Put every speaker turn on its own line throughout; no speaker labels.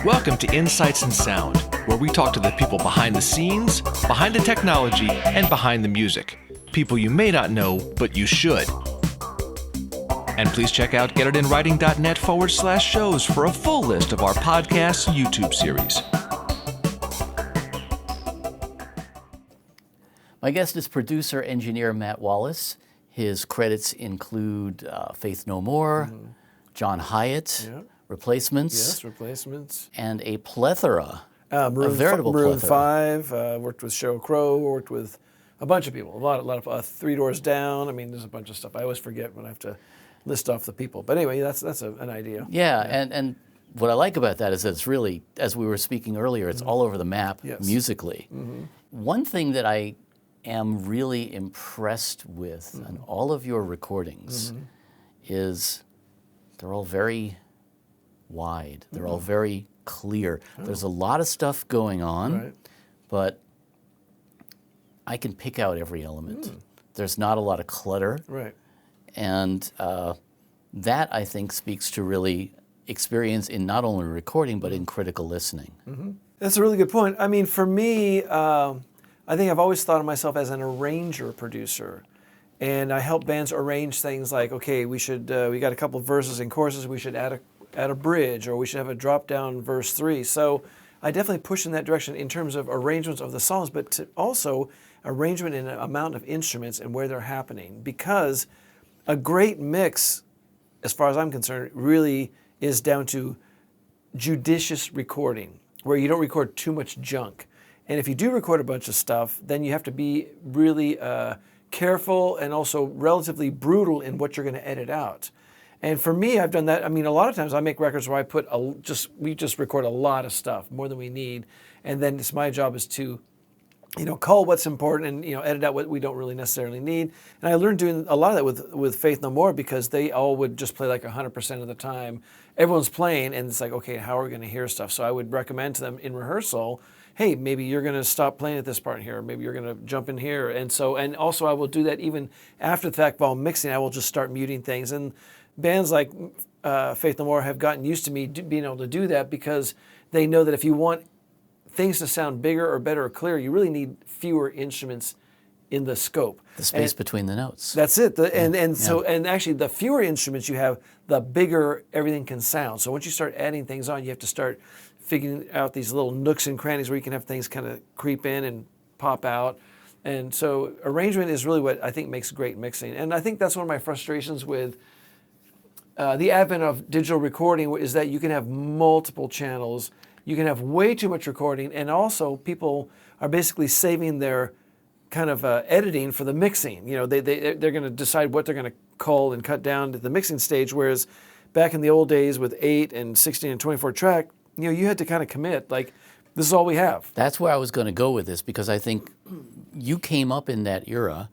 Welcome to Insights in Sound, where we talk to the people behind the scenes, behind the technology, and behind the music. People you may not know, but you should. And please check out getitinwriting.net/shows for a full list of our podcast YouTube series.
My guest is producer engineer Matt Wallace. His credits include Faith No More, John Hiatt, Replacements.
Yes, Replacements.
And a plethora,
Maroon,
a veritable
Maroon
plethora.
5, worked with Sheryl Crow, worked with a bunch of people, a lot of Three Doors Down. I mean, there's a bunch of stuff. I always forget when I have to list off the people. But anyway, that's an idea.
Yeah. And what I like about that is that it's really, as we were speaking earlier, it's all over the map musically. One thing that I am really impressed with on all of your recordings is they're all very wide. They're all very clear. There's a lot of stuff going on, but I can pick out every element. There's not a lot of clutter. And that, I think, speaks to really experience in not only recording, but in critical listening.
That's a really good point. I mean, for me, I think I've always thought of myself as an arranger producer. And I help bands arrange things like, okay, we got a couple of verses and choruses, we should add a bridge, or we should have a drop down verse 3. So I definitely push in that direction in terms of arrangements of the songs, but also arrangement in an amount of instruments and where they're happening. Because a great mix, as far as I'm concerned, really is down to judicious recording, where you don't record too much junk. And if you do record a bunch of stuff, then you have to be really careful and also relatively brutal in what you're going to edit out. And for me, I've done that. I mean, a lot of times I make records where we just record a lot of stuff, more than we need. And then it's my job is to, cull what's important and, edit out what we don't really necessarily need. And I learned doing a lot of that with Faith No More, because they all would just play like 100% of the time. Everyone's playing, and it's like, okay, how are we going to hear stuff? So I would recommend to them in rehearsal, hey, maybe you're going to stop playing at this part here, or maybe you're going to jump in here. And also I will do that even after the fact while mixing. I will just start muting things. And bands like Faith No More have gotten used to me being able to do that, because they know that if you want things to sound bigger or better or clearer, you really need fewer instruments in the scope.
The space between the notes.
That's it. And actually the fewer instruments you have, the bigger everything can sound. So once you start adding things on, you have to start figuring out these little nooks and crannies where you can have things kind of creep in and pop out. And so arrangement is really what I think makes great mixing. And I think that's one of my frustrations with the advent of digital recording, is that you can have multiple channels. You can have way too much recording, and also people are basically saving their kind of editing for the mixing. They're going to decide what they're going to cull and cut down to the mixing stage, whereas back in the old days with 8 and 16 and 24 track, you had to kind of commit, like, this is all we have.
That's where I was going to go with this, because I think you came up in that era,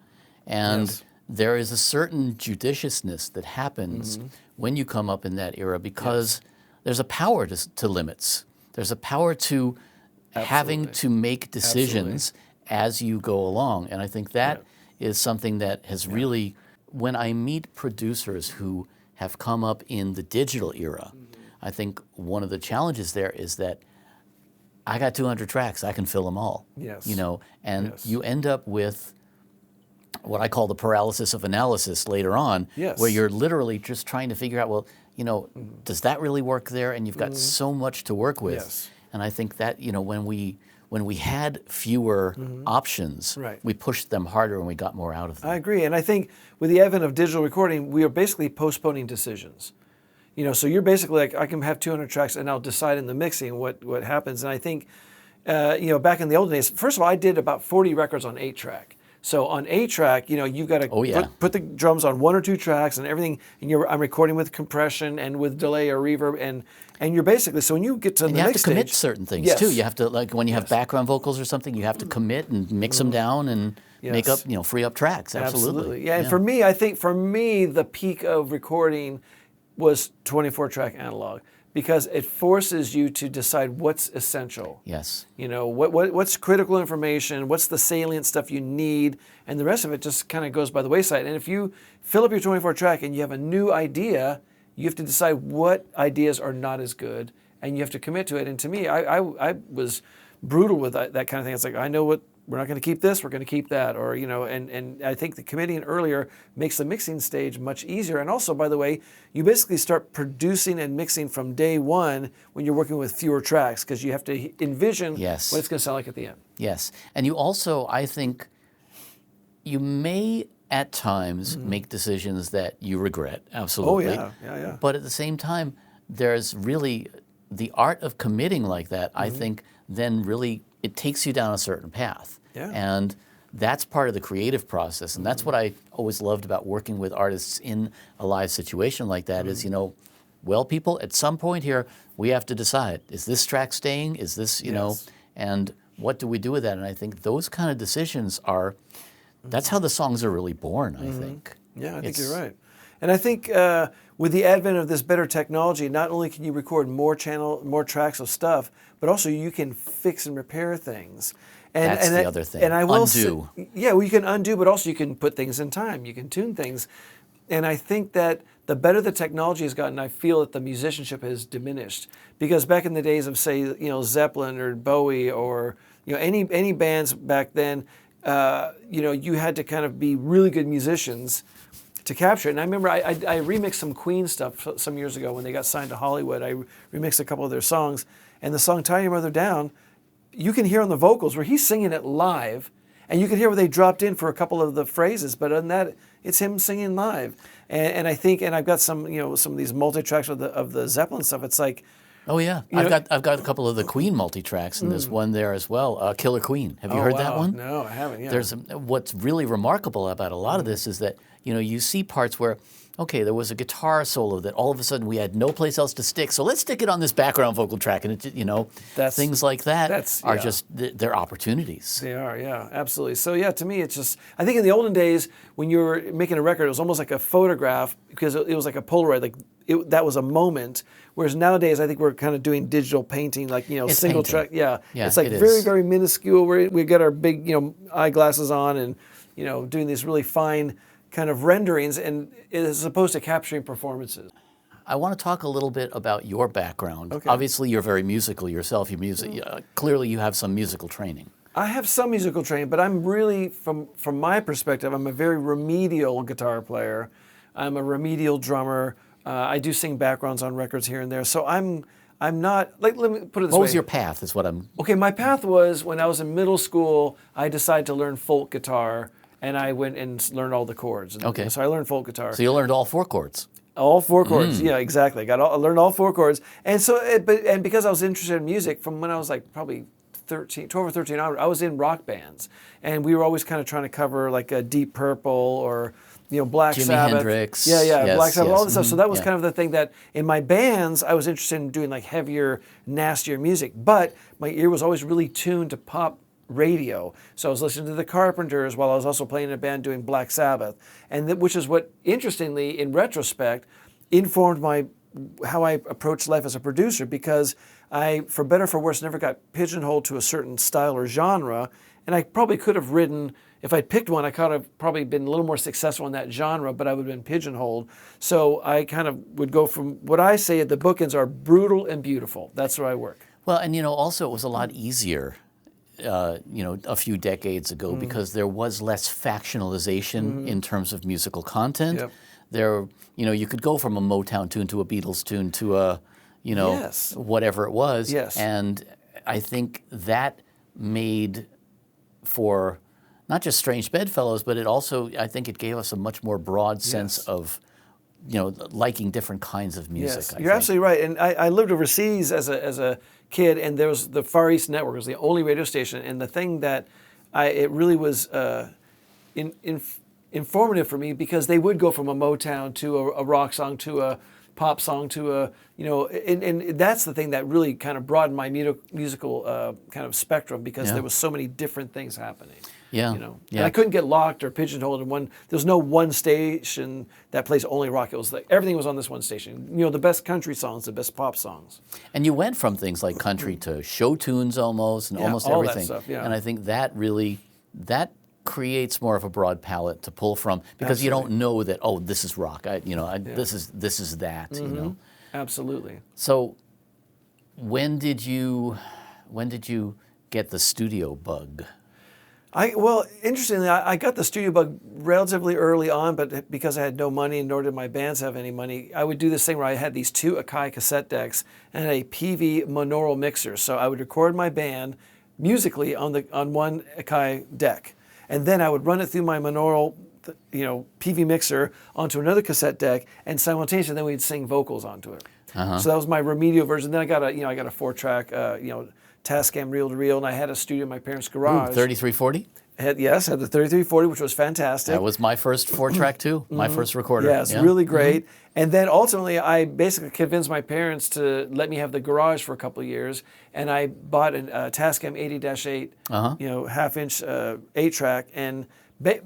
and there is a certain judiciousness that happens when you come up in that era, because there's a power to limits. There's a power to having to make decisions as you go along. And I think that is something that has really, when I meet producers who have come up in the digital era, I think one of the challenges there is that I got 200 tracks, I can fill them all. And you end up with what I call the paralysis of analysis later on, where you're literally just trying to figure out, well, does that really work there? And you've got so much to work with. And I think that, when we had fewer options, we pushed them harder and we got more out of them.
I agree. And I think with the advent of digital recording, we are basically postponing decisions. So you're basically like, I can have 200 tracks and I'll decide in the mixing what happens. And I think, back in the old days, first of all, I did about 40 records on 8-track. So on 8-track, you've got to put the drums on 1 or 2 tracks and everything. And I'm recording with compression and with delay or reverb, and you're basically, so when you get to the next stage,
you have to commit certain things too. You have to, like when you have background vocals or something, you have to commit and mix them down and make up, free up tracks. Absolutely.
Yeah. And for me, I think the peak of recording was 24-track analog, because it forces you to decide what's essential.
Yes.
What's critical information, what's the salient stuff you need, and the rest of it just kind of goes by the wayside. And if you fill up your 24-track and you have a new idea, you have to decide what ideas are not as good and you have to commit to it. And to me, I was brutal with that kind of thing. It's like, I know what, we're not going to keep this, we're going to keep that, or, you know, and I think the committing earlier makes the mixing stage much easier. And also, by the way, you basically start producing and mixing from day one when you're working with fewer tracks, because you have to envision what it's going to sound like at the end.
Yes. And you also, I think, you may at times make decisions that you regret, absolutely.
Oh, yeah.
But at the same time, there's really the art of committing like that, I think, then really it takes you down a certain path.
Yeah.
And that's part of the creative process. And that's what I always loved about working with artists in a live situation like that is, you know, well, people, at some point here, we have to decide, is this track staying? Is this, you know, and what do we do with that? And I think those kind of decisions are, that's how the songs are really born, I think.
Yeah, I think you're right. And I think with the advent of this better technology, not only can you record more tracks of stuff, but also you can fix and repair things.
That's the other thing.
And I will
undo.
Well, you can undo, but also you can put things in time. You can tune things. And I think that the better the technology has gotten, I feel that the musicianship has diminished. Because back in the days of, say, you know, Zeppelin or Bowie or, you know, any bands back then, you know, you had to kind of be really good musicians to capture it. And I remember I remixed some Queen stuff some years ago when they got signed to Hollywood. I remixed a couple of their songs. And the song Tie Your Mother Down, you can hear on the vocals where he's singing it live, and you can hear where they dropped in for a couple of the phrases, but other than that, it's him singing live. And I think, and I've got some, you know, some of these multi-tracks of the Zeppelin stuff. It's like,
oh yeah, I've got a couple of the Queen multi-tracks, and there's one there as well, Killer Queen. Have you heard that one?
No, I haven't. Yeah.
There's what's really remarkable about a lot of this is that, you know, you see parts where, okay, there was a guitar solo that all of a sudden we had no place else to stick, so let's stick it on this background vocal track, and it, you know, things like that are just they're opportunities.
They are, yeah, absolutely. So yeah, to me, it's just, I think in the olden days when you were making a record, it was almost like a photograph because it was like a Polaroid, like that was a moment. Whereas nowadays, I think we're kind of doing digital painting, like, you know,
it's
single
painting.
track. Yeah, it's like
it
very,
is.
very minuscule. We get our big, you know, eyeglasses on and, you know, doing these really fine kind of renderings, and as opposed to capturing performances.
I want to talk a little bit about your background.
Okay.
Obviously, you're very musical yourself. Clearly, you have some musical training.
I have some musical training, but I'm really, from my perspective, I'm a very remedial guitar player. I'm a remedial drummer. I do sing backgrounds on records here and there. So I'm not, like, let me put it this way.
What was your path is what I'm...
Okay, my path was when I was in middle school, I decided to learn folk guitar, and I went and learned all the chords.
Okay.
So I learned folk guitar.
So you learned all 4 chords.
All 4 chords, yeah, exactly. I learned all 4 chords. And so, and because I was interested in music from when I was like probably 12 or 13 onward, I was in rock bands. And we were always kind of trying to cover like a Deep Purple or, you know, Black Sabbath.
Jimi Hendrix.
Yeah, Black Sabbath, all this stuff. So that was
Yeah.
kind of the thing that in my bands, I was interested in doing like heavier, nastier music. But my ear was always really tuned to pop radio. So I was listening to the Carpenters while I was also playing in a band doing Black Sabbath. And which is what, interestingly, in retrospect, informed how I approached life as a producer, because I, for better or for worse, never got pigeonholed to a certain style or genre. And I probably could have written, if I'd picked one, I could have probably been a little more successful in that genre, but I would have been pigeonholed. So I kind of would go from what I say, the bookends are brutal and beautiful. That's where I work.
Well, and, you know, also it was a lot easier, you know, a few decades ago because there was less factionalization in terms of musical content.
Yep.
There, you know, you could go from a Motown tune to a Beatles tune to a, you know, whatever it was.
Yes.
And I think that made for not just Strange Bedfellows, but it also, I think it gave us a much more broad sense of, you know, liking different kinds of music.
Yes,
I
you're
think.
absolutely right. And I lived overseas as a kid, and there was the Far East Network. It was the only radio station. And the thing that it really was informative for me, because they would go from a Motown to a rock song to a pop song to a, you know, and that's the thing that really kind of broadened my musical kind of spectrum, because there was so many different things happening.
Yeah.
You know, and I couldn't get locked or pigeonholed in one. There's no one station that plays only rock. It was like everything was on this one station. You know, the best country songs, the best pop songs.
And you went from things like country to show tunes almost, and almost
all that
everything.
stuff, yeah.
And I think that really, that creates more of a broad palette to pull from, because you don't know that, oh, this is rock. This is that. You know.
Absolutely.
So, When did you get the studio bug?
Well, interestingly, I got the studio bug relatively early on, but because I had no money, and nor did my bands have any money, I would do this thing where I had these 2 Akai cassette decks and a PV monaural mixer. So I would record my band musically on one Akai deck, and then I would run it through my monaural, PV mixer onto another cassette deck, and simultaneously then we'd sing vocals onto it. So that was my remedial version. Then I got a 4-track, Tascam reel-to-reel, and I had a studio in my parents' garage.
3340?
Had the 3340, which was fantastic.
That was my first 4-track too, my first recorder.
Yeah, it's really great. And then ultimately, I basically convinced my parents to let me have the garage for a couple of years, and I bought a Tascam 80-8, half-inch 8-track. And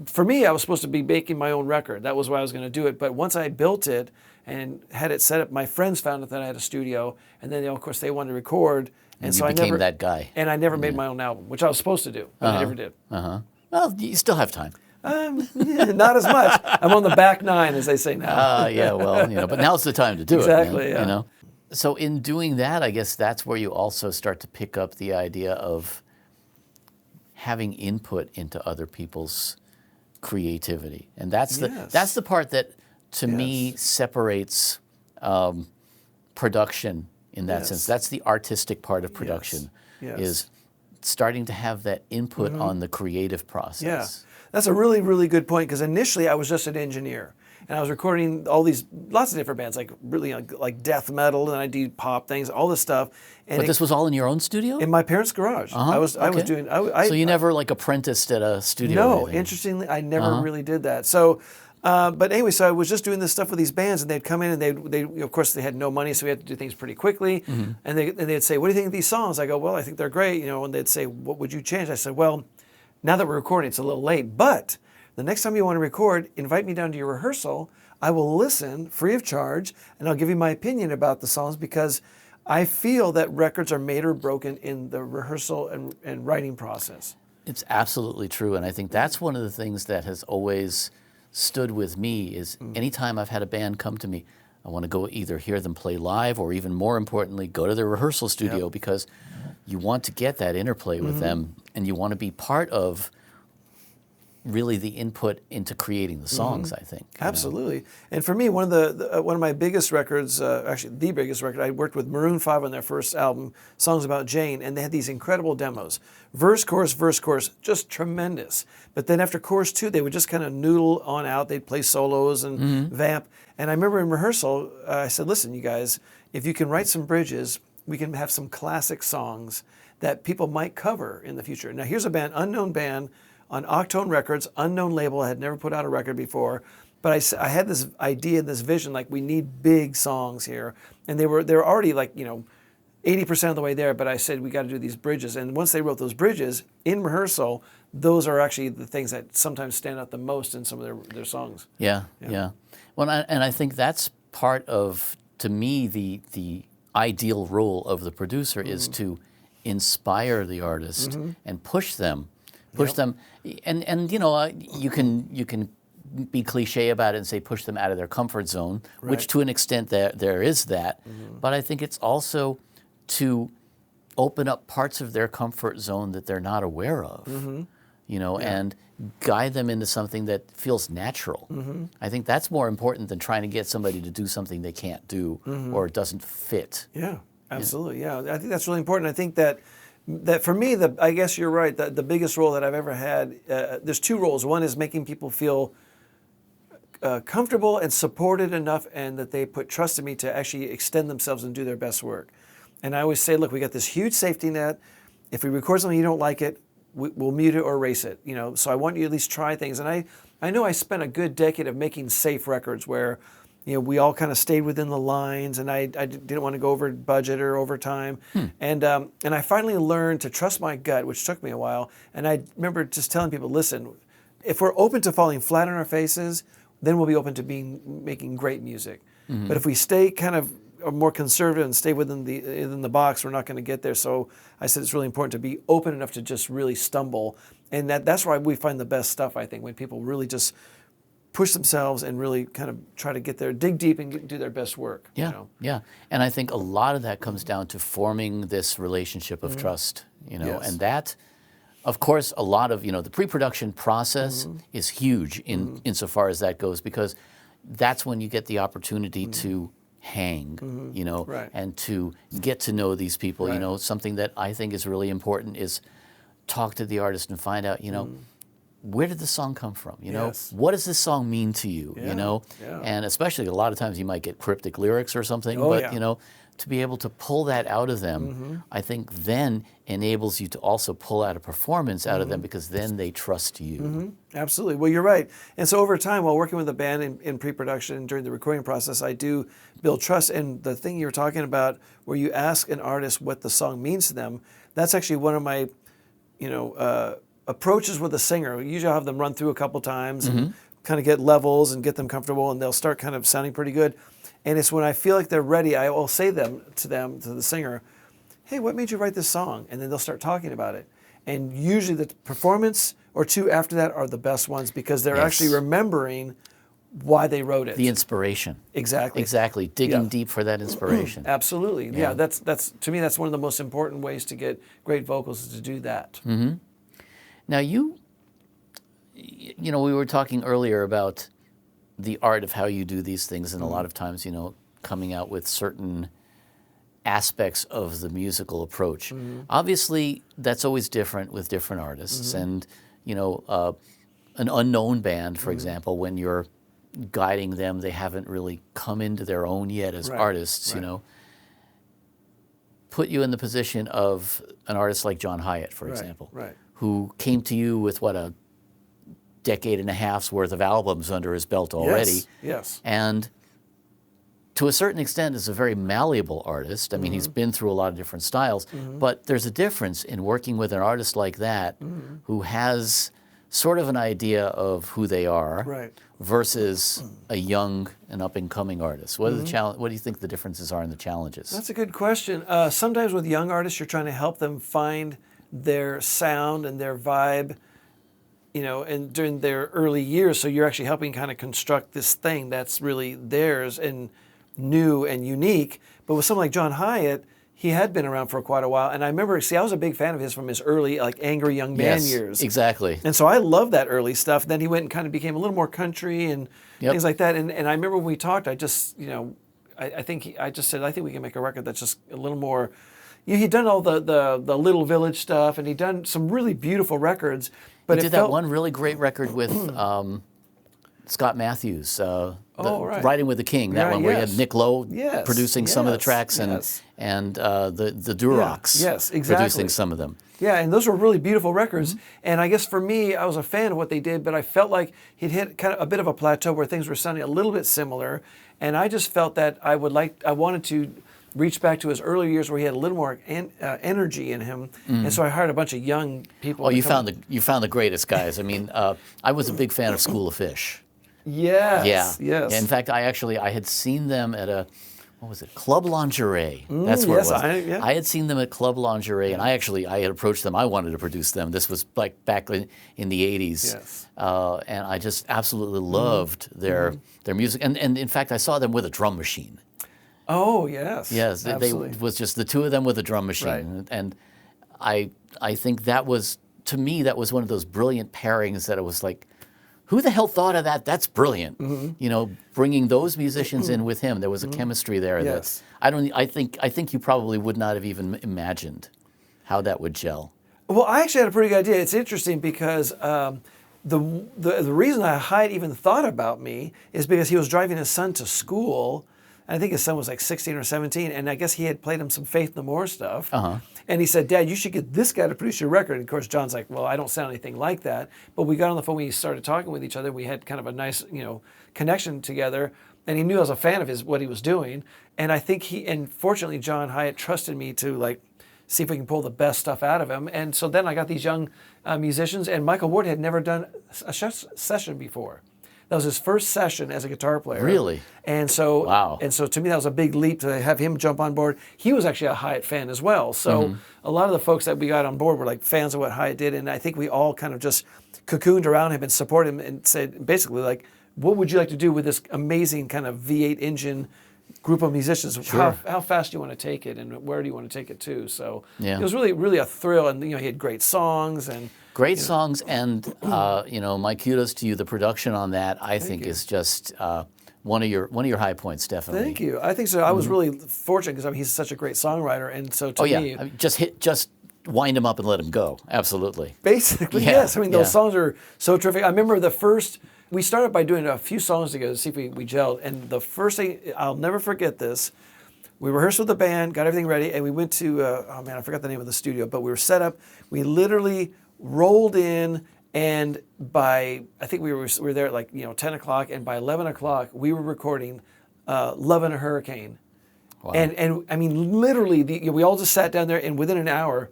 for me, I was supposed to be making my own record. That was why I was going to do it. But once I built it and had it set up, my friends found out that I had a studio, and then of course they wanted to record.
And so you became that guy.
And I never made my own album, which I was supposed to do, but I never did.
Well, you still have time.
Not as much. I'm on the back 9, as they say now.
Yeah, well, but now's the time to do
exactly,
it. Yeah. So in doing that, I guess that's where you also start to pick up the idea of having input into other people's creativity, and that's the part that to me separates production. In that sense, that's the artistic part of production, is starting to have that input on the creative process.
Yeah, that's a really, really good point, because initially I was just an engineer, and I was recording lots of different bands, like really like death metal, and I do pop things, all this stuff. And
but this was all in your own studio?
In my parents' garage. I was doing.
So you never apprenticed at a studio?
No, interestingly, I never really did that. So. But anyway, so I was just doing this stuff with these bands, and they'd come in, and they of course they had no money, so we had to do things pretty quickly. And they'd say, "What do you think of these songs?" I go, "Well, I think they're great," And they'd say, "What would you change?" I said, "Well, now that we're recording, it's a little late, but the next time you want to record, invite me down to your rehearsal. I will listen free of charge, and I'll give you my opinion about the songs, because I feel that records are made or broken in the rehearsal and writing process."
It's absolutely true, and I think that's one of the things that has always stood with me is anytime I've had a band come to me, I want to go either hear them play live, or even more importantly, go to their rehearsal studio, because you want to get that interplay with them, and you want to be part of really the input into creating the songs, I think.
Absolutely. And for me, one of my biggest records, actually the biggest record, I worked with Maroon 5 on their first album, Songs About Jane, and they had these incredible demos. Verse, chorus, just tremendous. But then after chorus 2, they would just kind of noodle on out. They'd play solos and vamp. And I remember in rehearsal, I said, "Listen, you guys, if you can write some bridges, we can have some classic songs that people might cover in the future." Now here's a band, unknown band, on Octone Records, unknown label. I had never put out a record before, but I had this idea, this vision, like we need big songs here, and they were already 80% of the way there. But I said we got to do these bridges, and once they wrote those bridges in rehearsal, those are actually the things that sometimes stand out the most in some of their songs.
Yeah. Well, and I think that's part of, to me, the ideal role of the producer is to inspire the artist and push them. And you can be cliche about it and say push them out of their comfort zone, which to an extent there is that. But I think it's also to open up parts of their comfort zone that they're not aware of, and guide them into something that feels natural. I think that's more important than trying to get somebody to do something they can't do or doesn't fit.
Yeah, absolutely. Yeah, I think that's really important. I think that for me, I guess you're right, the biggest role that I've ever had, there's 2 roles. One is making people feel comfortable and supported enough, and that they put trust in me to actually extend themselves and do their best work. And I always say, look, we got this huge safety net. If we record something you don't like it, we'll mute it or erase it. So I want you to at least try things. And I know I spent a good decade of making safe records where we all kind of stayed within the lines, and I didn't want to go over budget or over time. And I finally learned to trust my gut, which took me a while. And I remember just telling people, listen, if we're open to falling flat on our faces, then we'll be open to making great music. But if we stay kind of more conservative and stay within the box, we're not going to get there. So I said it's really important to be open enough to just really stumble. And that's why we find the best stuff, I think, when people really just push themselves and really kind of try to dig deep and do their best work.
Yeah,
You know?
yeah. And I think a lot of that comes down to forming this relationship of trust,
Yes.
and that, of course, a lot of, the pre-production process is huge insofar as that goes, because that's when you get the opportunity to hang,
Right.
and to get to know these people.
Right.
Something that I think is really important is talk to the artist and find out, where did the song come from?
Yes.
What does this song mean to you?
Yeah.
And especially a lot of times you might get cryptic lyrics or something,
Oh,
but
yeah.
to be able to pull that out of them, I think then enables you to also pull out a performance out of them, because then they trust you.
Absolutely. Well, you're right. And so over time, while working with the band in pre-production during the recording process, I do build trust. And the thing you were talking about, where you ask an artist what the song means to them, that's actually one of my, approaches with a singer. Usually I'll have them run through a couple times and kind of get levels and get them comfortable, and they'll start kind of sounding pretty good. And it's when I feel like they're ready, I will say to the singer, hey, what made you write this song? And then they'll start talking about it. And usually the performance or two after that are the best ones, because they're actually remembering why they wrote it.
The inspiration.
Exactly.
Exactly. Digging
Yeah.
deep for that inspiration.
Absolutely. Yeah, that's to me, that's one of the most important ways to get great vocals, is to do that.
Now we were talking earlier about the art of how you do these things, and a lot of times, coming out with certain aspects of the musical approach. Obviously, that's always different with different artists, and an unknown band, for example, when you're guiding them, they haven't really come into their own yet as artists. Put you in the position of an artist like John Hiatt, for example, who came to you with a decade and a half's worth of albums under his belt already.
Yes.
And to a certain extent is a very malleable artist. I mean, he's been through a lot of different styles, but there's a difference in working with an artist like that who has sort of an idea of who they are versus a young and up-and-coming artist. What are what do you think the differences are in the challenges?
That's a good question. Sometimes with young artists, you're trying to help them find their sound and their vibe, and during their early years. So you're actually helping kind of construct this thing that's really theirs and new and unique. But with someone like John Hiatt, he had been around for quite a while. And I remember, I was a big fan of his from his early, angry young man years.
Exactly.
And so I loved that early stuff. Then he went and kind of became a little more country and things like that. And I remember when we talked, I just, I just said, I think we can make a record that's just a little more. He'd done all the Little Village stuff, and he'd done some really beautiful records. But
he did that one really great record with Scott Matthews, Riding with the King. That one where you had Nick Lowe producing some of the tracks, and the Durocs producing some of them.
Yeah, and those were really beautiful records. And I guess for me, I was a fan of what they did, but I felt like he'd hit kind of a bit of a plateau where things were sounding a little bit similar. And I just felt that I wanted to reach back to his earlier years where he had a little more energy in him, and so I hired a bunch of young people.
Oh, you found the greatest guys. I mean, I was a big fan of School of Fish.
Yes.
Yeah. In fact, I had seen them at Club Lingerie. That's where it was. I had seen them at Club Lingerie, and I had approached them. I wanted to produce them. This was like back in the 80s.
Yes.
And I just absolutely loved their music. And in fact, I saw them with a drum machine.
Oh, yes.
Yes, they was just the two of them with a drum machine. And I think that was, to me, that was one of those brilliant pairings that it was like, who the hell thought of that? That's brilliant. Bringing those musicians in with him, there was a chemistry there that I think you probably would not have even imagined how that would gel.
Well, I actually had a pretty good idea. It's interesting because the reason Hiatt even thought about me is because he was driving his son to school. I think his son was like 16 or 17, and I guess he had played him some Faith No More stuff. And he said, Dad, you should get this guy to produce your record. And of course, John's like, well, I don't sound anything like that. But we got on the phone, we started talking with each other. We had kind of a nice, connection together. And he knew I was a fan of what he was doing. And I think fortunately, John Hiatt trusted me to see if we can pull the best stuff out of him. And so then I got these young musicians, and Michael Ward had never done a session before. That was his first session as a guitar player.
Really?
And so,
wow.
And so to me, that was a big leap to have him jump on board. He was actually a Hiatt fan as well. So a lot of the folks that we got on board were like fans of what Hiatt did. And I think we all kind of just cocooned around him and supported him and said, basically, like, what would you like to do with this amazing kind of V8 engine group of musicians?
Sure.
How fast do you want to take it, and where do you want to take it to? So
Yeah.
it was really, really a thrill, and he had great songs and.
Great songs, and my kudos to you. The production on that, I think, is just one of your high points, definitely.
Thank you. I think so. I was really fortunate because he's such a great songwriter, and so to me,
I mean, just wind him up and let him go. Absolutely.
basically,
Yeah,
yes. I mean, those
yeah.
songs are so terrific. I remember we started by doing a few songs together to see if we gelled, and the first thing, I'll never forget this. We rehearsed with the band, got everything ready, and we went to I forgot the name of the studio, but we were set up. We literally rolled in, and I think we were there at 10 o'clock, and by 11 o'clock we were recording "Love in a Hurricane,"
Wow.
and I mean literally we all just sat down there, and within an hour,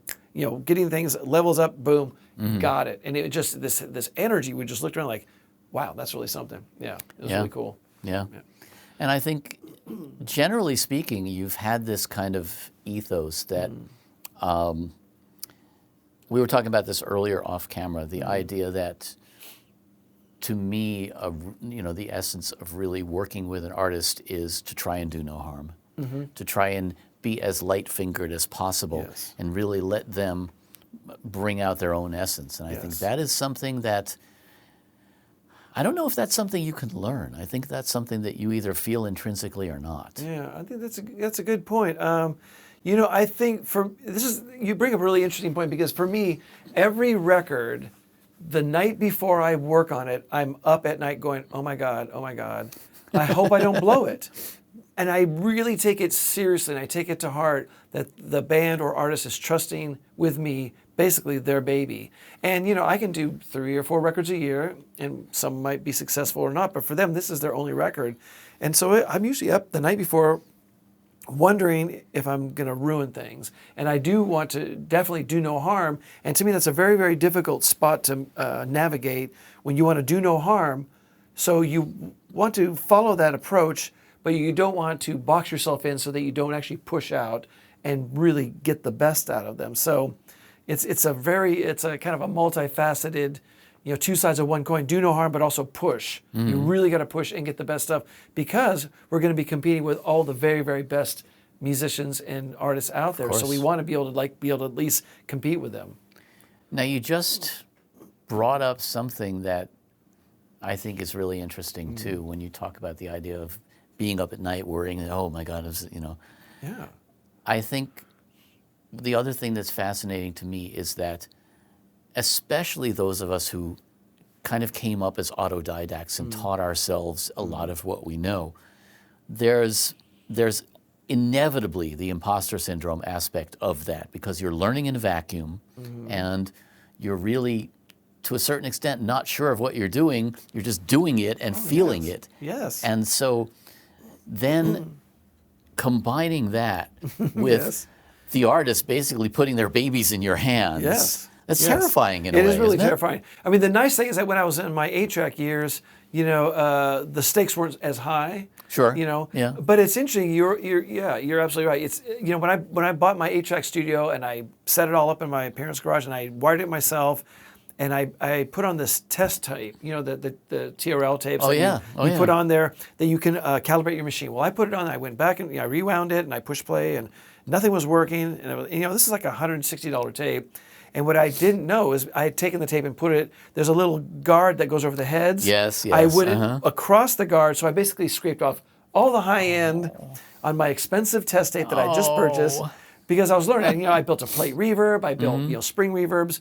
getting things levels up, boom, got it, and it just this energy. We just looked around like, wow, that's really something. Yeah, it was really cool.
Yeah. And I think, generally speaking, you've had this kind of ethos that. We were talking about this earlier off camera, the idea that, to me, the essence of really working with an artist is to try and do no harm, to try and be as light-fingered as possible, and really let them bring out their own essence. And I think that is something that, I don't know if that's something you can learn. I think that's something that you either feel intrinsically or not.
Yeah, I think that's a good point. I think you bring up a really interesting point, because for me, every record, the night before I work on it, I'm up at night going, oh my God, I hope I don't blow it. And I really take it seriously, and I take it to heart that the band or artist is trusting with me, basically their baby. And I can do 3 or 4 records a year, and some might be successful or not, but for them, this is their only record. And so I'm usually up the night before wondering if I'm going to ruin things. And I do want to definitely do no harm. And to me, that's a very, very difficult spot to navigate when you want to do no harm. So you want to follow that approach, but you don't want to box yourself in so that you don't actually push out and really get the best out of them. So it's a kind of a multifaceted, two sides of one coin. Do no harm, but also push. You really got to push and get the best stuff, because we're going to be competing with all the very, very best musicians and artists out there. So we want to be able to at least compete with them.
Now, you just brought up something that I think is really interesting too, when you talk about the idea of being up at night worrying, oh my God,
Yeah.
I think the other thing that's fascinating to me is that, especially those of us who kind of came up as autodidacts and taught ourselves a lot of what we know, there's inevitably the imposter syndrome aspect of that, because you're learning in a vacuum, and you're really, to a certain extent, not sure of what you're doing. You're just doing it and feeling it.
Yes.
And so then combining that with the artist basically putting their babies in your hands.
Yes.
That's terrifying in a way.
It is really
isn't it?
terrifying. I mean, the nice thing is that when I was in my 8-track years, the stakes weren't as high.
Sure.
Yeah. But it's interesting. You're absolutely right. It's when I bought my 8-track studio, and I set it all up in my parents' garage, and I wired it myself, and I put on this test tape, the TRL tapes. You put on there that you can calibrate your machine. Well, I put it on. I went back and I rewound it, and I pushed play, and nothing was working. And this is like a $160 tape. And what I didn't know is I had taken the tape and put it, there's a little guard that goes over the heads.
Yes.
I went across the guard, so I basically scraped off all the high end on my expensive test tape that I just purchased, because I was learning. I built a plate reverb, I built spring reverbs.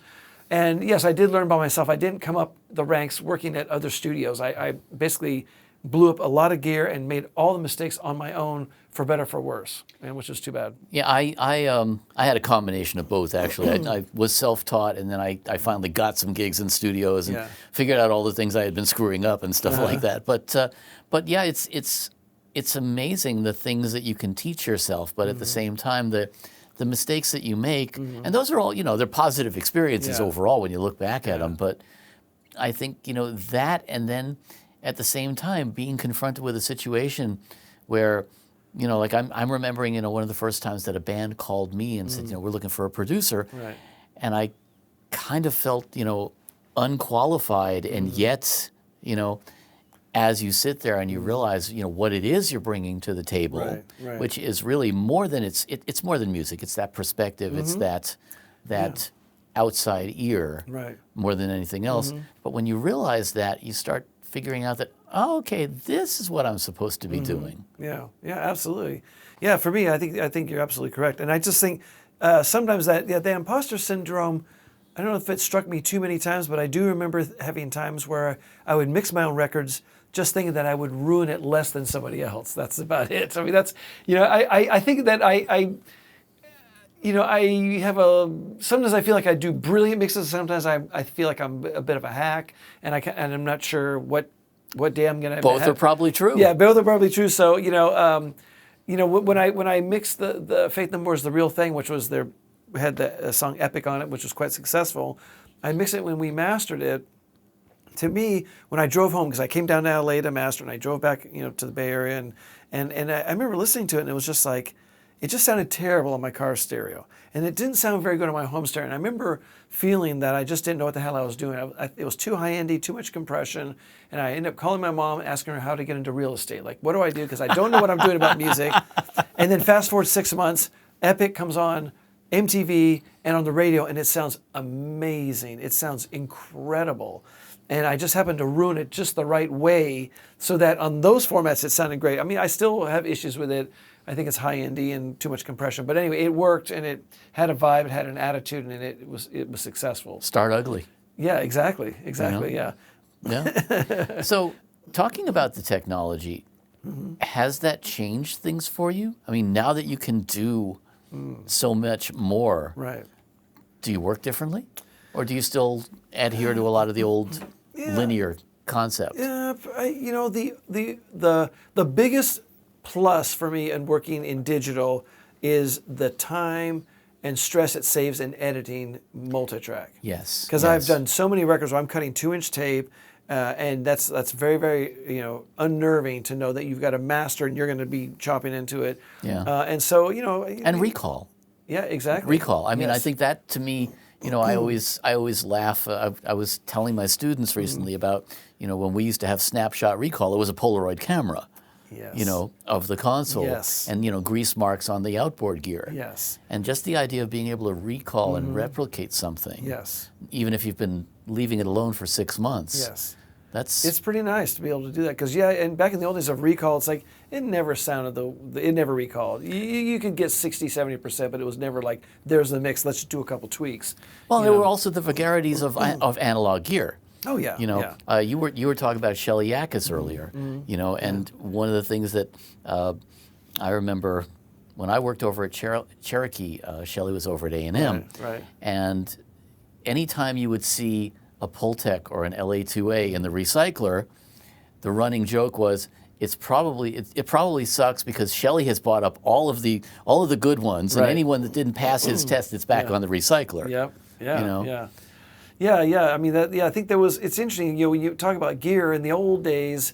And yes, I did learn by myself. I didn't come up the ranks working at other studios. I basically blew up a lot of gear and made all the mistakes on my own, for better, for worse, and which was too bad.
Yeah, I had a combination of both, actually. I was self-taught, and then I finally got some gigs in studios and figured out all the things I had been screwing up and stuff like that. But yeah, it's amazing the things that you can teach yourself, but at the same time, the mistakes that you make, and those are all, they're positive experiences overall when you look back at them. But I think, that, and then at the same time being confronted with a situation where, like I'm remembering, one of the first times that a band called me and said, we're looking for a producer.
Right.
And I kind of felt, unqualified, and yet, as you sit there and you realize, what it is you're bringing to the table,
Right.
which is really more than it's more than music. It's that perspective. It's that outside ear
Right.
more than anything else. But when you realize that, you start figuring out that, oh, okay, this is what I'm supposed to be doing.
Yeah, absolutely. Yeah, for me, I think you're absolutely correct, and I just think sometimes the imposter syndrome. I don't know if it struck me too many times, but I do remember having times where I would mix my own records, just thinking that I would ruin it less than somebody else. That's about it. I mean, that's I think that I have sometimes I feel like I do brilliant mixes. Sometimes I feel like I'm a bit of a hack, and I'm not sure what day I'm gonna.
Both are probably true.
Yeah, both are probably true. So when I mixed the Faith No More Is the Real Thing, which was had the song Epic on it, which was quite successful. I mixed it when we mastered it. To me, when I drove home, because I came down to LA to master, and I drove back, to the Bay Area, and I remember listening to it, and it was just like, it just sounded terrible on my car stereo, and it didn't sound very good on my home stereo. And I remember feeling that I just didn't know what the hell I was doing. It was too high-endy, too much compression, and I ended up calling my mom, asking her how to get into real estate. Like, what do I do? Because I don't know what I'm doing about music. And then fast forward 6 months, Epic comes on MTV and on the radio, and it sounds amazing. It sounds incredible. And I just happened to ruin it just the right way so that on those formats it sounded great. I mean, I still have issues with it. I think it's high-endy and too much compression. But anyway, it worked, and it had a vibe, it had an attitude, and it was successful.
Start ugly.
Yeah, exactly, yeah.
Yeah. So talking about the technology, has that changed things for you? I mean, now that you can do so much more,
Right.
do you work differently? Or do you still adhere to a lot of the old linear concepts?
Yeah, the biggest plus for me in working in digital is the time and stress it saves in editing multi-track.
Yes.
Because I've done so many records where I'm cutting 2-inch tape, and that's very, very unnerving to know that you've got a master and you're going to be chopping into it.
Yeah.
And so
And recall.
Yeah, exactly.
Recall. I mean, I
Yes.
think that to me, I always laugh. I was telling my students recently about, when we used to have snapshot recall, it was a Polaroid camera.
Yes.
Of the console.
Yes.
And, grease marks on the outboard gear.
Yes.
And just the idea of being able to recall and replicate something.
Yes.
Even if you've been leaving it alone for 6 months.
Yes.
It's
pretty nice to be able to do that because and back in the old days of recall, it's like it never sounded it never recalled. You could get 60-70%, but it was never like there's the mix. Let's do a couple tweaks.
Well, there were also the vagarities of analog gear.
Oh yeah.
You were talking about Shelley Yakis earlier. And one of the things that I remember when I worked over at Cherokee, Shelley was over at A&M.
Right.
And anytime you would see a Pultec or an LA2A in the recycler, the running joke was it probably sucks because Shelley has bought up all of the good ones, and anyone that didn't pass his test, it's back on the recycler.
Yep. Yeah. Yeah. I mean, I think it's interesting. When you talk about gear in the old days,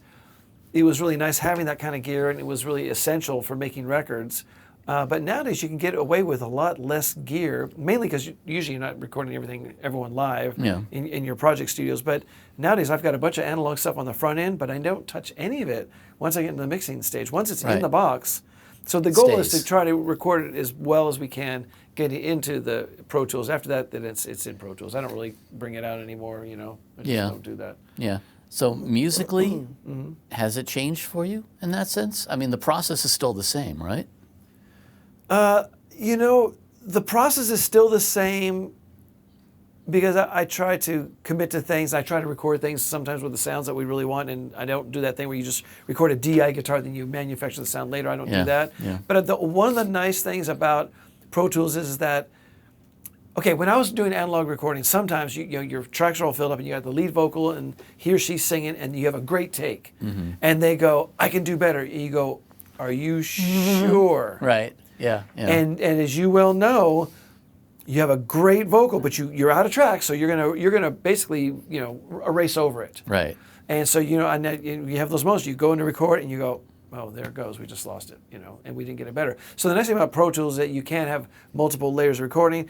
it was really nice having that kind of gear, and it was really essential for making records. But nowadays you can get away with a lot less gear, mainly because usually you're not recording everyone live in your project studios. But nowadays I've got a bunch of analog stuff on the front end, but I don't touch any of it once I get into the mixing stage. Once it's in the box. So the goal is to try to record it as well as we can, getting into the Pro Tools. After that, then it's in Pro Tools. I don't really bring it out anymore, I just don't do that.
Yeah. So musically, has it changed for you in that sense? I mean, the process is still the same, right?
The process is still the same because I try to commit to things. I try to record things sometimes with the sounds that we really want, and I don't do that thing where you just record a DI guitar, then you manufacture the sound later. I don't do that. Yeah. But one of the nice things about Pro Tools is that, okay, when I was doing analog recording, sometimes your tracks are all filled up and you got the lead vocal and he or she's singing and you have a great take. And they go, I can do better. And you go, are you sure?
Right. Yeah.
And as you well know, you have a great vocal, but you're out of track, so you're gonna basically erase over it.
Right.
And so and you have those moments. You go into record and you go, oh, there it goes. We just lost it. And we didn't get it better. So the nice thing about Pro Tools is that you can have multiple layers of recording.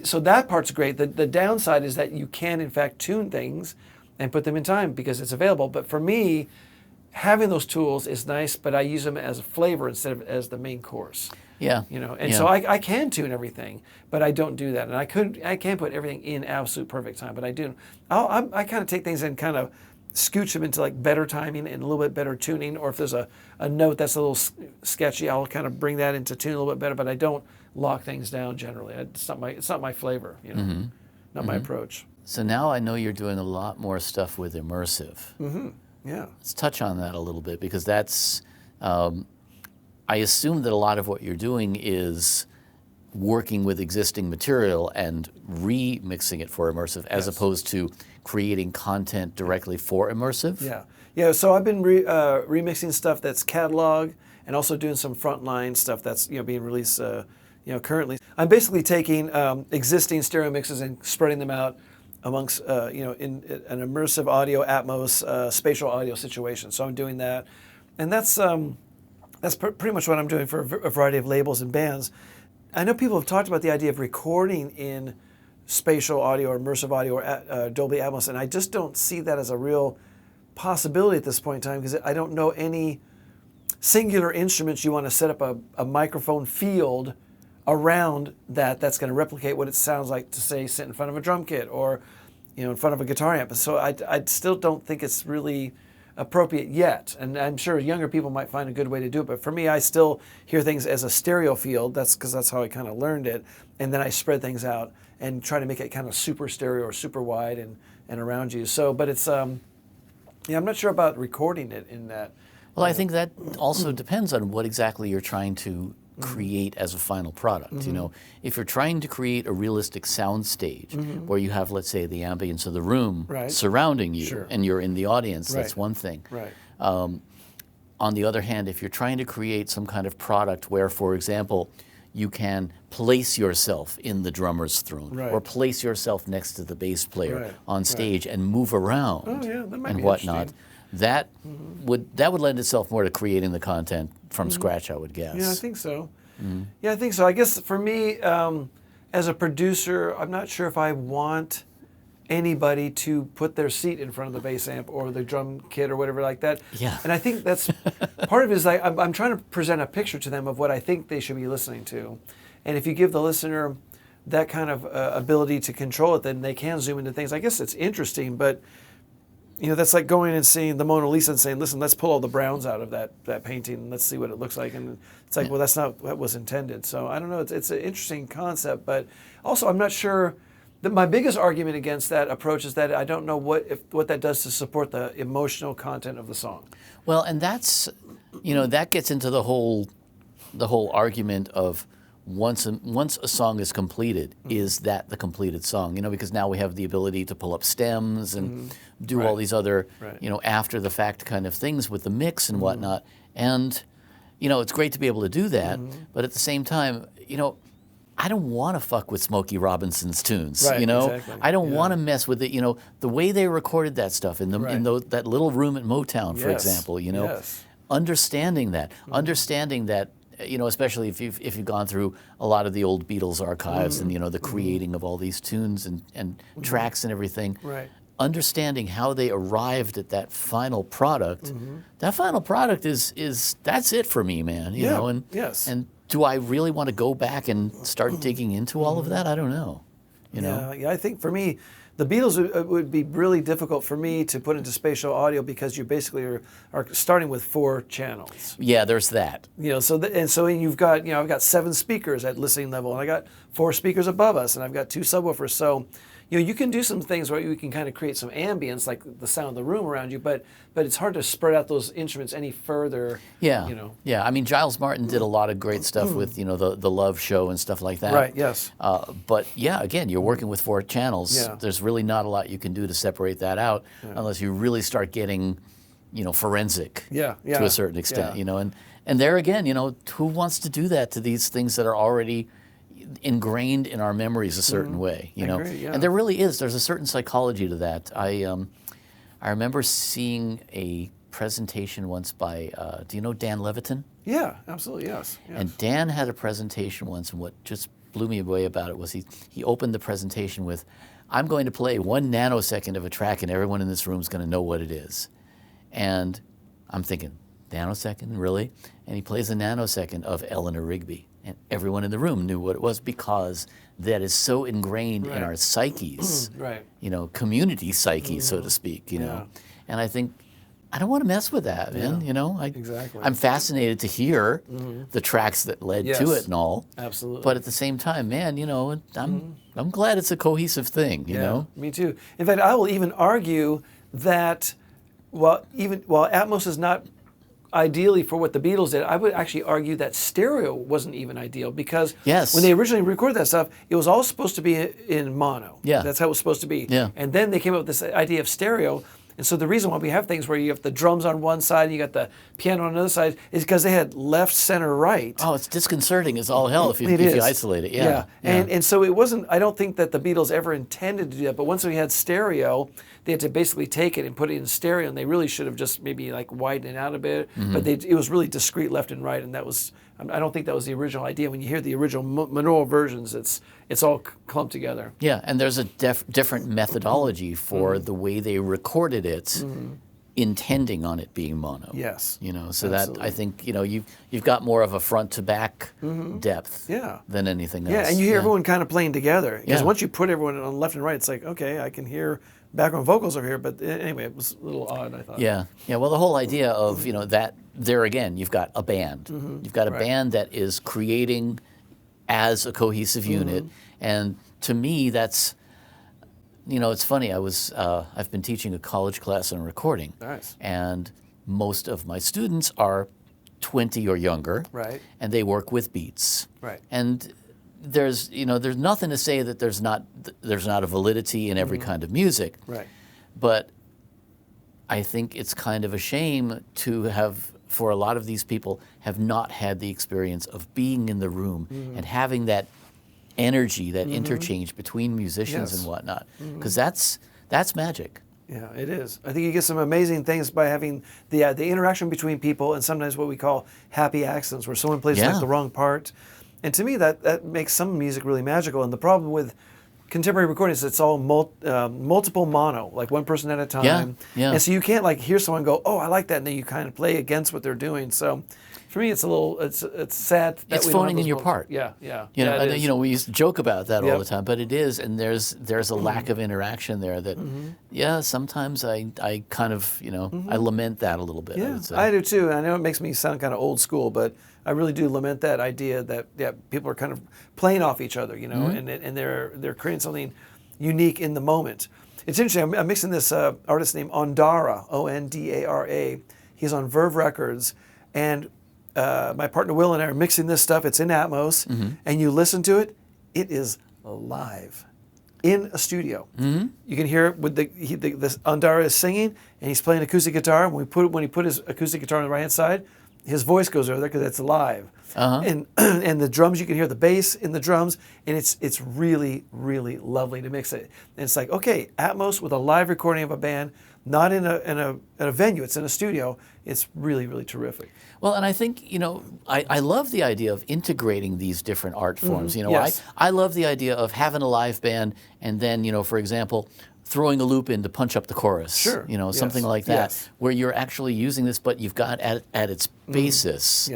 So that part's great. The downside is that you can in fact tune things and put them in time because it's available. But for me, having those tools is nice, but I use them as a flavor instead of as the main course.
Yeah.
And so I can tune everything, but I don't do that. And I can put everything in absolute perfect time, but I do. I kind of take things and kind of scooch them into like better timing and a little bit better tuning. Or if there's a note that's a little sketchy, I'll kind of bring that into tune a little bit better. But I don't lock things down generally. It's not my flavor. Not my approach.
So now I know you're doing a lot more stuff with immersive.
Yeah.
Let's touch on that a little bit because that's. I assume that a lot of what you're doing is working with existing material and remixing it for immersive as opposed to creating content directly for immersive?
Yeah. So I've been remixing stuff that's catalog and also doing some frontline stuff that's being released currently. I'm basically taking existing stereo mixes and spreading them out amongst in an immersive audio Atmos spatial audio situation. So I'm doing that, and that's pretty much what I'm doing for a variety of labels and bands. I know people have talked about the idea of recording in spatial audio or immersive audio or Dolby Atmos, and I just don't see that as a real possibility at this point in time because I don't know any singular instruments you want to set up a microphone field around that's going to replicate what it sounds like to, say, sit in front of a drum kit or in front of a guitar amp. So I still don't think it's really appropriate yet, and I'm sure younger people might find a good way to do it, but for me, I still hear things as a stereo field. That's because that's how I kind of learned it, and then I spread things out and try to make it kind of super stereo or super wide and around you. So, but it's I'm not sure about recording it in that.
Well, I think that also depends on what exactly you're trying to create as a final product. If you're trying to create a realistic sound stage where you have, let's say, the ambience of the room surrounding you and you're in the audience, that's one thing.
Right.
On the other hand, if you're trying to create some kind of product where, for example, you can place yourself in the drummer's throne or place yourself next to the bass player on stage and move around and whatnot, that would lend itself more to creating the content from scratch, I would guess.
Yeah, I think so. Yeah, I think so. I guess for me, as a producer, I'm not sure if I want anybody to put their seat in front of the bass amp or the drum kit or whatever like that.
Yeah.
And I think that's part of it is I'm trying to present a picture to them of what I think they should be listening to. And if you give the listener that kind of ability to control it, then they can zoom into things. I guess it's interesting, but that's like going and seeing the Mona Lisa and saying, listen, let's pull all the browns out of that painting and let's see what it looks like. And it's like, well, that's not what was intended. So I don't know. It's an interesting concept, but also I'm not sure. My biggest argument against that approach is that I don't know what that does to support the emotional content of the song.
Well, and that's, that gets into the whole argument of once a song is completed, is that the completed song? Because now we have the ability to pull up stems and do all these other, after the fact kind of things with the mix and whatnot. And, it's great to be able to do that, but at the same time, I don't want to fuck with Smokey Robinson's tunes,
Exactly.
I don't want to mess with it, the way they recorded that stuff in that little room at Motown, for example, understanding that, especially if you've gone through a lot of the old Beatles archives and the creating of all these tunes and tracks and everything, understanding how they arrived at that final product. That final product is that's it for me, man. And do I really want to go back and start digging into all of that? I don't know.
Yeah, I think for me, the Beatles would be really difficult for me to put into spatial audio because you basically are starting with 4 channels.
Yeah, there's that.
So you've got I've got 7 speakers at listening level, and I got 4 speakers above us, and I've got 2 subwoofers. So you can do some things where you can kind of create some ambience, like the sound of the room around you, but it's hard to spread out those instruments any further.
Yeah. Yeah. I mean, Giles Martin did a lot of great stuff with the Love Show and stuff like that.
Right. Yes.
But yeah, again, you're working with 4 channels.
Yeah.
There's really not a lot you can do to separate that out unless you really start getting, forensic.
To
a certain extent. And there again, who wants to do that to these things that are already ingrained in our memories a certain way,
I agree,
and there really is. There's a certain psychology to that. I remember seeing a presentation once by, do you know Dan Levitin?
Yeah, absolutely, yes.
And Dan had a presentation once, and what just blew me away about it was he opened the presentation with, I'm going to play 1 nanosecond of a track and everyone in this room is going to know what it is. And I'm thinking, nanosecond, really? And he plays a nanosecond of Eleanor Rigby. And everyone in the room knew what it was because that is so ingrained in our psyches, you know, community psyche, so to speak, you know. And I think, I don't want to mess with that, man, you know. I'm fascinated to hear the tracks that led to it and all.
Absolutely.
But at the same time, man, you know, I'm glad it's a cohesive thing, you know.
Me too. In fact, I will even argue that while Atmos is not ideally for what the Beatles did, I would actually argue that stereo wasn't even ideal because when they originally recorded that stuff, it was all supposed to be in mono.
Yeah.
That's how it was supposed to be.
Yeah.
And then they came up with this idea of stereo. And so the reason why we have things where you have the drums on one side and you got the piano on another side is because they had left, center, right.
Oh, it's disconcerting as all hell if you isolate it.
Yeah. And so it wasn't, I don't think that the Beatles ever intended to do that, but once we had stereo, they had to basically take it and put it in stereo, and they really should have just maybe like widened it out a bit, but it was really discrete left and right, and that was, I don't think that was the original idea. When you hear the original monaural versions, it's all clumped together.
Yeah, and there's a different methodology for the way they recorded it, intending on it being mono.
Yes.
You know, so that I think, you know, you've got more of a front to back depth than anything else.
Yeah, and you hear everyone kind of playing together. Because once you put everyone on left and right, it's like, okay, I can hear background vocals over here. But anyway, it was a little odd, I thought.
Yeah. Yeah, well, the whole idea of, you know, that there again, you've got a band. You've got a band that is creating as a cohesive unit. And to me, that's, you know, it's funny. I've been teaching a college class on recording.
Nice.
And most of my students are 20 or younger.
Right.
And they work with beats.
Right.
And there's nothing to say that there's not a validity in every kind of music.
Right.
But I think it's kind of a shame to have, for a lot of these people, have not had the experience of being in the room and having that energy, that interchange between musicians and whatnot, because that's magic.
Yeah, it is. I think you get some amazing things by having the interaction between people, and sometimes what we call happy accidents, where someone plays like the wrong part. And to me, that makes some music really magical. And the problem with contemporary recordings, it's all multiple mono, like one person at a time.
Yeah.
And so you can't like hear someone go, oh, I like that, and then you kind of play against what they're doing. So for me, it's a little, it's sad that
it's
we don't
phoning
have
in your
moments.
part.
Yeah.
You know, we used to joke about that all the time, but it is, and there's a lack of interaction there that, sometimes I kind of, you know, I lament that a little bit.
Yeah, I do too. I know it makes me sound kind of old school, but I really do lament that idea that people are kind of playing off each other, you know, and they're creating something unique in the moment. It's interesting. I'm mixing this artist named Ondara, Ondara. He's on Verve Records, and my partner Will and I are mixing this stuff. It's in Atmos, and you listen to it. It is live in a studio. You can hear it with this Ondara is singing, and he's playing acoustic guitar. When he put his acoustic guitar on the right hand side, his voice goes over there because it's live. And the drums, you can hear the bass in the drums, and it's really, really lovely to mix it. And it's like, okay, Atmos with a live recording of a band, not in a venue, it's in a studio. It's really, really terrific.
Well, and I think, you know, I love the idea of integrating these different art forms. You know,
Yes.
I love the idea of having a live band and then, you know, for example, throwing a loop in to punch up the chorus.
Sure.
You know,
Yes.
something like that,
Yes.
where you're actually using this, but you've got at its basis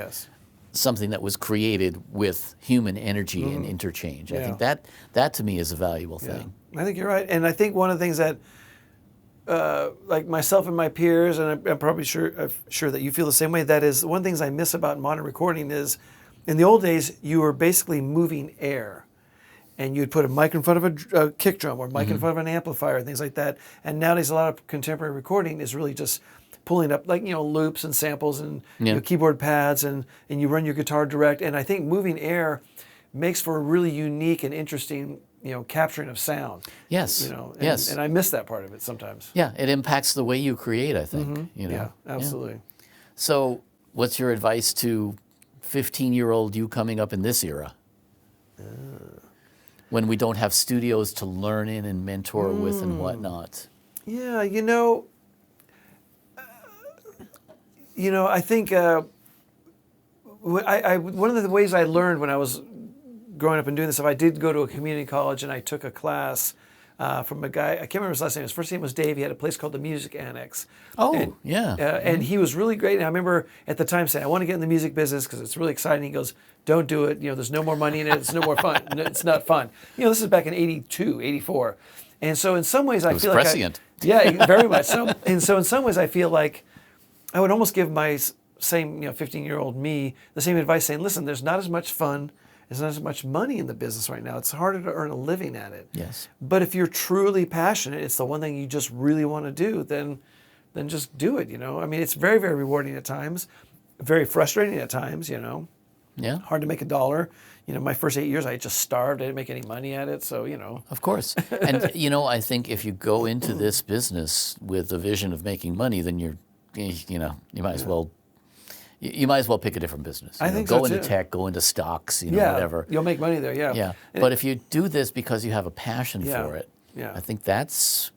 something that was created with human energy and interchange. I think that to me is a valuable thing.
I think you're right. And I think one of the things that like myself and my peers, and I'm probably sure that you feel the same way, that is one of the things I miss about modern recording is in the old days, you were basically moving air. And you'd put a mic in front of a kick drum or a mic in front of an amplifier and things like that. And nowadays, a lot of contemporary recording is really just pulling up, like, you know, loops and samples and you know, keyboard pads, and you run your guitar direct. And I think moving air makes for a really unique and interesting, you know, capturing of sound.
Yes.
You know,
yes.
And I miss that part of it sometimes.
Yeah, it impacts the way you create, I think. You know?
Yeah, absolutely.
Yeah. So, what's your advice to 15-year-old you coming up in this era? When we don't have studios to learn in and mentor with and whatnot.
Yeah, you know, I think one of the ways I learned when I was growing up and doing this stuff, I did go to a community college and I took a class from a guy, I can't remember his last name. His first name was Dave. He had a place called the Music Annex.
Oh,
and,
yeah.
And he was really great. And I remember at the time saying, I want to get in the music business because it's really exciting. He goes, don't do it. There's no more money in it. It's no more fun. It's not fun. This is back in 82, 84. And so in some ways I feel
prescient.
Yeah, very much so. And so in some ways I feel like I would almost give my same 15-year-old me the same advice, saying, listen, there's not as much fun, there's not as much money in the business right now. It's harder to earn a living at it.
Yes.
But if you're truly passionate, it's the one thing you just really want to do, then just do it, I mean, it's very, very rewarding at times, very frustrating at times,
Yeah.
Hard to make a dollar. My first 8 years, I just starved. I didn't make any money at it, so,
Of course. And, I think if you go into this business with a vision of making money, then you might as well... You might as well pick a different business.
I think
go
so,
into
too.
tech, go into stocks, whatever.
You'll make money there, yeah.
Yeah.
And
But if you do this because you have a passion for it, I think that's,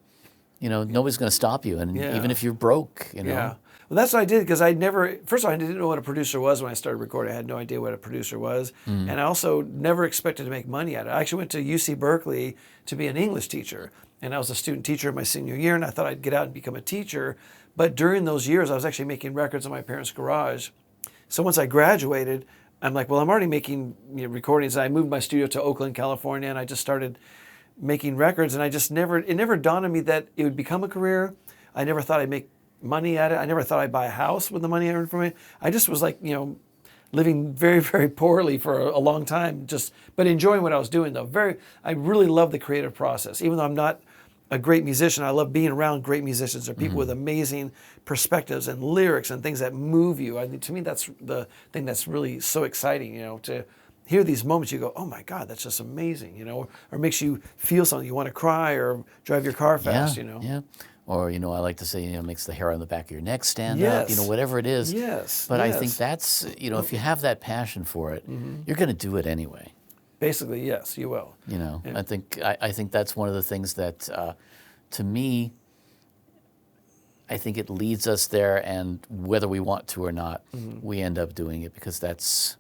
nobody's going to stop you. And even if you're broke,
Yeah. Well, that's what I did because first of all, I didn't know what a producer was when I started recording. I had no idea what a producer was. And I also never expected to make money at it. I actually went to UC Berkeley to be an English teacher. And I was a student teacher in my senior year, and I thought I'd get out and become a teacher. But during those years, I was actually making records in my parents' garage. So once I graduated, I'm like, well, I'm already making recordings. I moved my studio to Oakland, California, and I just started making records. And it never dawned on me that it would become a career. I never thought I'd make money at it. I never thought I'd buy a house with the money I earned from it. I just was like, living very, very poorly for a long time, but enjoying what I was doing though. I really love the creative process. Even though I'm not a great musician, I love being around great musicians or people with amazing perspectives and lyrics and things that move you. I mean, to me, that's the thing that's really so exciting, to hear these moments. You go, oh my God, that's just amazing, or makes you feel something. You want to cry or drive your car fast,
Yeah. Or, I like to say, makes the hair on the back of your neck stand
Yes.
up, whatever it is.
Yes.
But
yes.
I think that's, if you have that passion for it, you're going to do it anyway.
Basically, yes, you will.
Yeah. I think that's one of the things that, to me, I think it leads us there, and whether we want to or not, we end up doing it because that's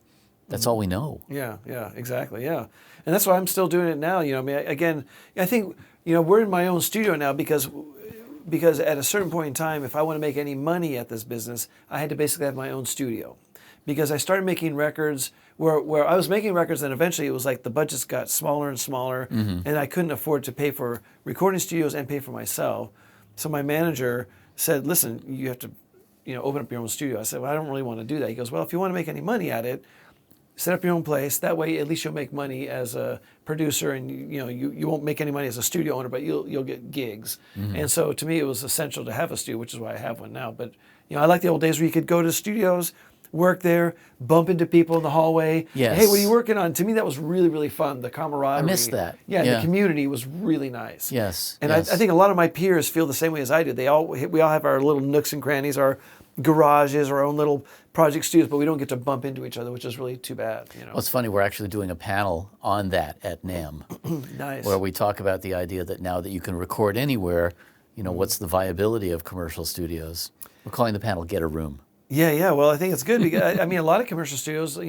all we know.
Yeah, exactly, yeah. And that's why I'm still doing it now. I mean, again, I think, we're in my own studio now because at a certain point in time, if I want to make any money at this business, I had to basically have my own studio. Because I started making records where I was making records, and eventually it was like the budgets got smaller and smaller, and I couldn't afford to pay for recording studios and pay for myself. So my manager said, listen, you have to open up your own studio. I said, well, I don't really want to do that. He goes, well, if you want to make any money at it, set up your own place. That way, at least you'll make money as a producer, and you won't make any money as a studio owner, but you'll get gigs. And so to me, it was essential to have a studio, which is why I have one now. But I like the old days where you could go to studios, work there, bump into people in the hallway.
Yes.
Hey, what are you working on? To me, that was really, really fun. The camaraderie.
I miss that.
Yeah, the community was really nice.
Yes.
And
yes.
I think a lot of my peers feel the same way as I do. We all have our little nooks and crannies, our garages, our own little project studios, but we don't get to bump into each other, which is really too bad.
Well, it's funny. We're actually doing a panel on that at NAMM.
Nice.
Where we talk about the idea that now that you can record anywhere, what's the viability of commercial studios? We're calling the panel "Get a Room."
Yeah. Well, I think it's good because I mean, a lot of commercial studios,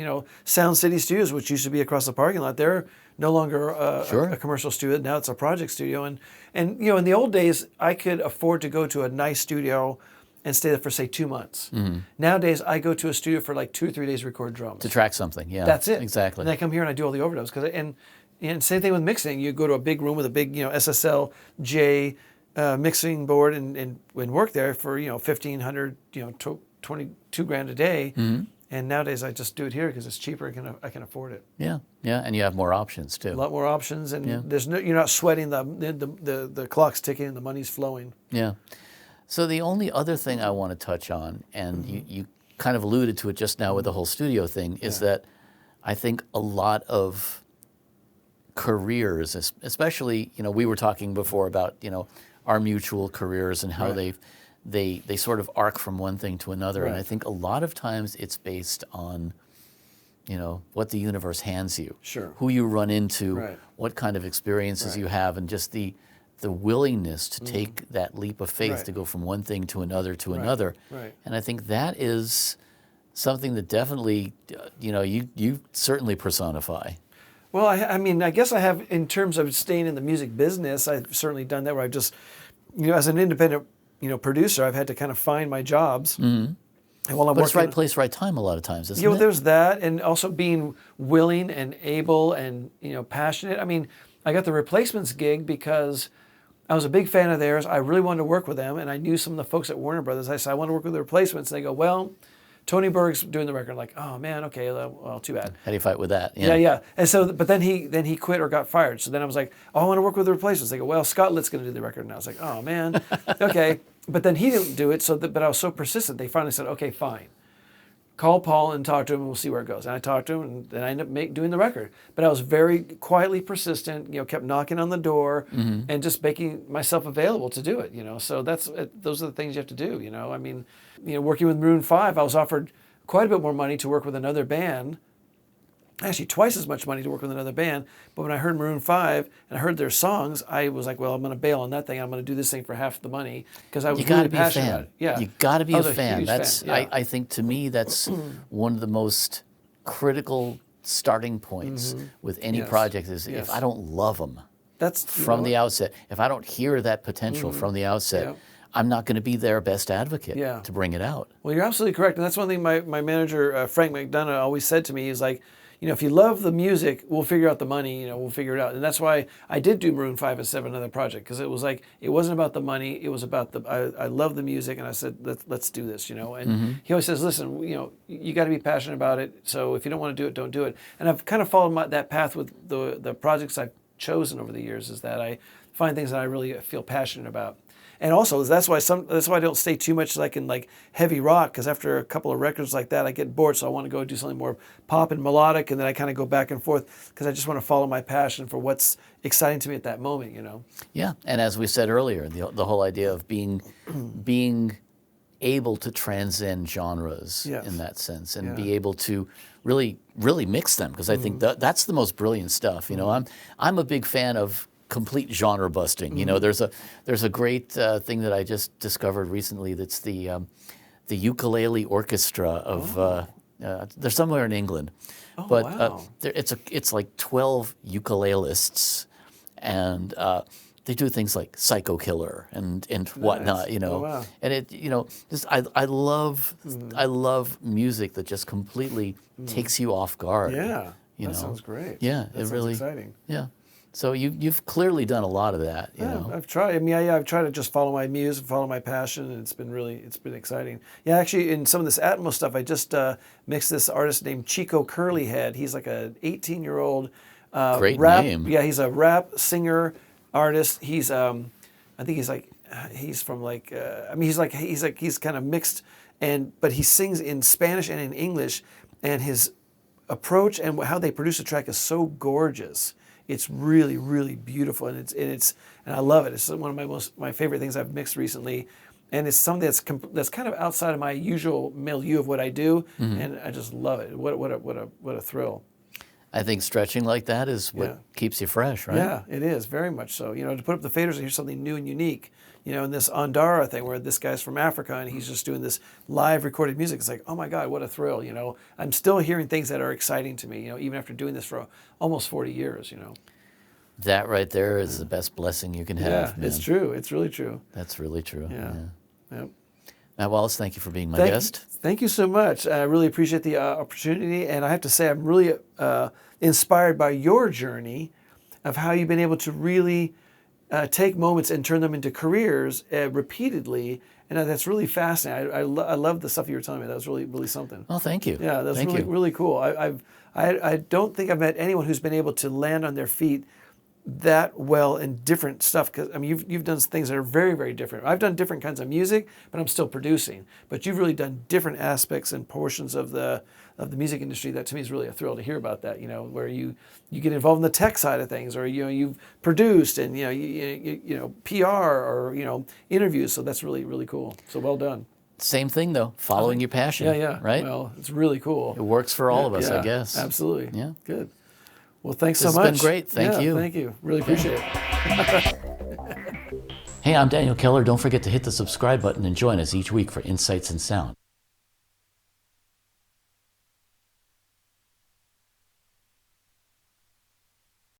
Sound City Studios, which used to be across the parking lot, they're no longer a commercial studio. Now it's a project studio. And in the old days, I could afford to go to a nice studio and stay there for, say, 2 months. Nowadays, I go to a studio for like 2 or 3 days to record drums.
To track something, yeah.
That's it.
Exactly.
And I come here and I do all the overdubs. And same thing with mixing. You go to a big room with a big, SSL J mixing board and work there for, $1,500, $22,000 a day. And nowadays, I just do it here because it's cheaper and I can afford it.
Yeah, and you have more options too.
A lot more options, and you're not sweating the clock's ticking and the money's flowing.
Yeah. So the only other thing I want to touch on, and you kind of alluded to it just now with the whole studio thing, is that I think a lot of careers, especially, we were talking before about, our mutual careers and how they sort of arc from one thing to another. And I think a lot of times it's based on, what the universe hands you.
Sure.
Who you run into, what kind of experiences you have, and just the willingness to take that leap of faith to go from one thing to another to another.
Right.
And I think that is something that definitely, you certainly personify.
Well, I mean, I guess I have, in terms of staying in the music business, I've certainly done that where I've just, as an independent, producer, I've had to kind of find my jobs. Mm-hmm. And while I'm
But
working,
it's right place, right time a lot of times, isn't
well,
it?
there's that, and also being willing and able and, passionate. I mean, I got the Replacements gig because I was a big fan of theirs. I really wanted to work with them, and I knew some of the folks at Warner Brothers. I said, I want to work with the Replacements. And they go, well, Tony Berg's doing the record. I'm like, oh man, okay, well, too bad.
How do you fight with that?
Yeah. And so, but then he quit or got fired. So then I was like, oh, I want to work with the Replacements. They go, well, Scott Litt's going to do the record. And I was like, oh man, okay. But then he didn't do it. But I was so persistent. They finally said, okay, fine. Call Paul and talk to him, and we'll see where it goes. And I talked to him, and then I ended up doing the record. But I was very quietly persistent, kept knocking on the door, and just making myself available to do it, So those are the things you have to do, I mean, working with Maroon 5, I was offered quite a bit more money to work with another band, actually twice as much money to work with another band. But when I heard Maroon 5 and I heard their songs, I was like, well, I'm going to bail on that thing. I'm going to do this thing for half the money because I was really passionate about it. Yeah.
You got to be
I
a
was
fan.
huge
That's
fan. Yeah.
I think to me that's one of the most critical starting points with any project is if I don't love them from the outset, if I don't hear that potential from the outset, I'm not going to be their best advocate to bring it out.
Well, you're absolutely correct. And that's one thing my manager, Frank McDonough, always said to me. He's like, if you love the music, we'll figure out the money, we'll figure it out. And that's why I did do Maroon 5 instead of another project, because it was like, it wasn't about the money, it was about I love the music, and I said, let's do this, And he always says, listen, you got to be passionate about it, so if you don't want to do it, don't do it. And I've kind of followed that path with the projects I've chosen over the years, is that I find things that I really feel passionate about. And also, that's why I don't stay too much in heavy rock, because after a couple of records like that, I get bored. So I want to go do something more pop and melodic, and then I kind of go back and forth because I just want to follow my passion for what's exciting to me at that moment.
Yeah, and as we said earlier, the whole idea of being able to transcend genres in that sense, and be able to really mix them, because I think that's the most brilliant stuff. I'm a big fan of complete genre busting. There's a great thing that I just discovered recently. That's the ukulele orchestra of. They're somewhere in England, but
wow.
It's like 12 ukulelists, and they do things like Psycho Killer and whatnot.
Oh, wow.
And it just I love music that just completely takes you off guard.
Yeah, that sounds great.
Yeah,
that sounds exciting.
Yeah. So you've clearly done a lot of that.
I've tried. I mean, I've tried to just follow my muse and follow my passion, and it's been exciting. Yeah, actually, in some of this Atmos stuff, I just mixed this artist named Chico Curlyhead. He's like a 18-year-old
great
rap.
name.
Yeah, he's a rap singer artist. He's I think he's from he's kind of mixed, but he sings in Spanish and in English, and his approach and how they produce a track is so gorgeous. It's really, really beautiful, and I love it. It's one of my favorite things I've mixed recently, and it's something that's kind of outside of my usual milieu of what I do, and I just love it. What a thrill!
I think stretching like that is what keeps you fresh, right?
Yeah, it is very much so. To put up the faders and hear something new and unique. In this Andara thing where this guy's from Africa and he's just doing this live recorded music. It's like, oh my God, what a thrill. I'm still hearing things that are exciting to me, even after doing this for almost 40 years,
That right there is the best blessing you can have, man.
It's true. It's really true.
That's really true.
Yeah. Yep.
Matt Wallace, thank you for being my guest.
Thank you so much. I really appreciate the opportunity, and I have to say I'm really inspired by your journey of how you've been able to really take moments and turn them into careers repeatedly, and that's really fascinating. I love the stuff you were telling me. That was really, really something.
Oh, thank you.
Yeah, that's really cool. I don't think I've met anyone who's been able to land on their feet that well in different stuff, because you've done things that are very, very different. I've done different kinds of music, but I'm still producing. But you've really done different aspects and portions of the music industry. That to me is really a thrill to hear about that. Where you get involved in the tech side of things, or you've produced and you PR or interviews. So that's really, really cool. So well done.
Same thing though, following your passion.
Yeah.
Right.
Well, it's really cool.
It works for all of us, I guess.
Absolutely.
Yeah.
Good. Well, thanks so much.
It's been great. Thank you.
Thank you. Really appreciate it.
Hey, I'm Daniel Keller. Don't forget to hit the subscribe button and join us each week for Insights in Sound.